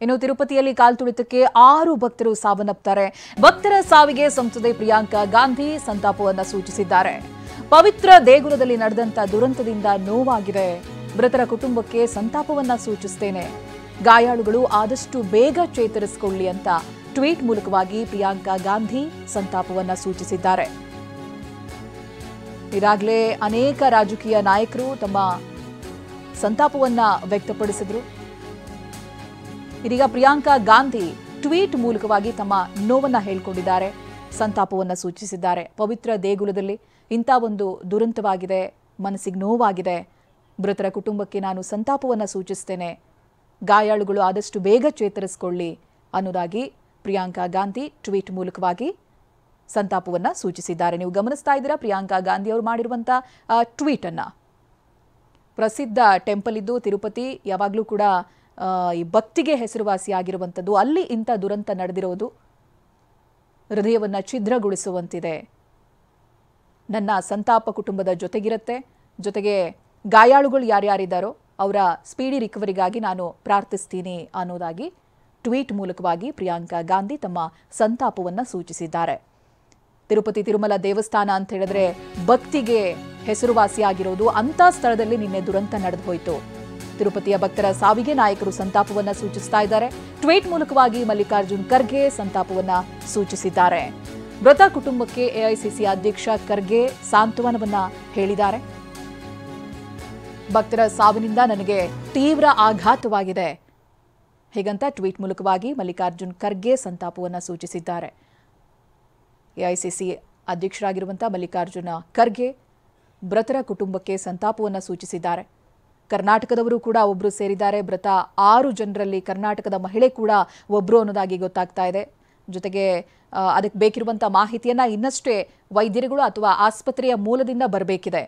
ಇನ್ನು ತಿರುಪತಿಯಲ್ಲಿ ಕಾಲ್ತುಳಿತಕ್ಕೆ 6 ಭಕ್ತರು ಸಾವನ್ನಪ್ತಾರೆ. ಭಕ್ತರ ಸಾವಿಗೆ ಸಂಸದೆ ಪ್ರಿಯಾಂಕಾ ಗಾಂಧಿ ಸಂತಾಪವನ್ನು ಸೂಚಿಸಿದ್ದಾರೆ. ಪವಿತ್ರ ದೇಗುಲದಲ್ಲಿ ನಡೆದಂತ ದುರಂತದಿಂದ ನೋವಾಗಿದೆ. ಮೃತರ ಕುಟುಂಬಕ್ಕೆ ಸಂತಾಪವನ್ನ ಸೂಚಿಸುತ್ತೇನೆ. ಗಾಯಾಳುಗಳು ಆದಷ್ಟು ಬೇಗ ಚೇತರಿಸಿಕೊಳ್ಳಿ ಅಂತ ಟ್ವೀಟ್ ಮೂಲಕವಾಗಿ ಪ್ರಿಯಾಂಕಾ ಗಾಂಧಿ ಸಂತಾಪವನ್ನ ಸೂಚಿಸಿದ್ದಾರೆ. ಈಗಾಗಲೇ ಅನೇಕ ರಾಜಕೀಯ ನಾಯಕರು ತಮ್ಮ ಸಂತಾಪವನ್ನ ವ್ಯಕ್ತಪಡಿಸಿದರು. ಇದೀಗ ಪ್ರಿಯಾಂಕಾ ಗಾಂಧಿ ಟ್ವೀಟ್ ಮೂಲಕವಾಗಿ ತಮ್ಮ ನೋವನ್ನ ಹೇಳಿಕೊಂಡಿದ್ದಾರೆ, ಸಂತಾಪವನ್ನ ಸೂಚಿಸಿದ್ದಾರೆ. ಪವಿತ್ರ ದೇಗುಲದಲ್ಲಿ ಇಂಥ ಒಂದು ದುರಂತವಾಗಿದೆ, ಮನಸ್ಸಿಗೆ ನೋವಾಗಿದೆ. ಮೃತರ ಕುಟುಂಬಕ್ಕೆ ನಾನು ಸಂತಾಪವನ್ನ ಸೂಚಿಸ್ತೇನೆ. ಗಾಯಾಳುಗಳು ಆದಷ್ಟು ಬೇಗ ಚೇತರಿಸಿಕೊಳ್ಳಿ ಅನ್ನೋದಾಗಿ ಪ್ರಿಯಾಂಕಾ ಗಾಂಧಿ ಟ್ವೀಟ್ ಮೂಲಕವಾಗಿ ಸಂತಾಪವನ್ನ ಸೂಚಿಸಿದ್ದಾರೆ. ನೀವು ಗಮನಿಸ್ತಾ ಇದ್ದೀರಾ ಪ್ರಿಯಾಂಕಾ ಗಾಂಧಿ ಅವರು ಮಾಡಿರುವಂಥ ಟ್ವೀಟ್ ಅನ್ನ. ಪ್ರಸಿದ್ಧ ಟೆಂಪಲ್ ಇದ್ದು ತಿರುಪತಿ ಯಾವಾಗಲೂ ಕೂಡ ಈ ಭಕ್ತಿಗೆ ಹೆಸರುವಾಸಿಯಾಗಿರುವಂಥದ್ದು. ಅಲ್ಲಿ ಇಂಥ ದುರಂತ ನಡೆದಿರೋದು ಹೃದಯವನ್ನ ಛಿದ್ರಗೊಳಿಸುವಂತಿದೆ. ನನ್ನ ಸಂತಾಪ ಕುಟುಂಬದ ಜೊತೆಗಿರುತ್ತೆ. ಜೊತೆಗೆ ಗಾಯಾಳುಗಳು ಯಾರ್ಯಾರಿದ್ದಾರೋ ಅವರ ಸ್ಪೀಡಿ ರಿಕವರಿಗಾಗಿ ನಾನು ಪ್ರಾರ್ಥಿಸ್ತೀನಿ ಅನ್ನೋದಾಗಿ ಟ್ವೀಟ್ ಮೂಲಕವಾಗಿ ಪ್ರಿಯಾಂಕಾ ಗಾಂಧಿ ತಮ್ಮ ಸಂತಾಪವನ್ನ ಸೂಚಿಸಿದ್ದಾರೆ. ತಿರುಪತಿ ತಿರುಮಲ ದೇವಸ್ಥಾನ ಅಂತ ಹೇಳಿದ್ರೆ ಭಕ್ತಿಗೆ ಹೆಸರುವಾಸಿಯಾಗಿರೋದು. ಅಂಥ ಸ್ಥಳದಲ್ಲಿ ನಿನ್ನೆ ದುರಂತ ನಡೆದು ಹೋಯಿತು. ತಿರುಪತಿಯ ಭಕ್ತರ ಸಾವಿಗೆ ನಾಯಕರು ಸಂತಾಪವನ್ನ ಸೂಚಿಸ್ತಾ ಇದ್ದಾರೆ. ಟ್ವೀಟ್ ಮೂಲಕವಾಗಿ ಮಲ್ಲಿಕಾರ್ಜುನ್ ಖರ್ಗೆ ಸಂತಾಪವನ್ನ ಸೂಚಿಸಿದ್ದಾರೆ. ಮೃತ ಕುಟುಂಬಕ್ಕೆ ಎಐಸಿಸಿ ಅಧ್ಯಕ್ಷ ಖರ್ಗೆ ಸಾಂತ್ವನವನ್ನ ಹೇಳಿದ್ದಾರೆ. ಭಕ್ತರ ಸಾವಿನಿಂದ ನನಗೆ ತೀವ್ರ ಆಘಾತವಾಗಿದೆ ಹೀಗಂತ ಟ್ವೀಟ್ ಮೂಲಕವಾಗಿ ಮಲ್ಲಿಕಾರ್ಜುನ್ ಖರ್ಗೆ ಸಂತಾಪವನ್ನ ಸೂಚಿಸಿದ್ದಾರೆ. ಎಐಸಿಸಿ ಅಧ್ಯಕ್ಷರಾಗಿರುವಂತಹ ಮಲ್ಲಿಕಾರ್ಜುನ ಖರ್ಗೆ ಮೃತರ ಕುಟುಂಬಕ್ಕೆ ಸಂತಾಪವನ್ನ ಸೂಚಿಸಿದ್ದಾರೆ. ಕರ್ನಾಟಕದವರು ಕೂಡ ಒಬ್ಬರು ಸೇರಿದ್ದಾರೆ. ಮೃತ 6 ಜನರಲ್ಲಿ ಕರ್ನಾಟಕದ ಮಹಿಳೆ ಕೂಡ ಒಬ್ಬರು ಅನ್ನೋದಾಗಿ ಗೊತ್ತಾಗ್ತಾ ಇದೆ. ಜೊತೆಗೆ ಅದಕ್ಕೆ ಬೇಕಿರುವಂಥ ಮಾಹಿತಿಯನ್ನ ಇನ್ನಷ್ಟೇ ವೈದ್ಯರುಗಳು ಅಥವಾ ಆಸ್ಪತ್ರೆಯ ಮೂಲದಿಂದ ಬರಬೇಕಿದೆ.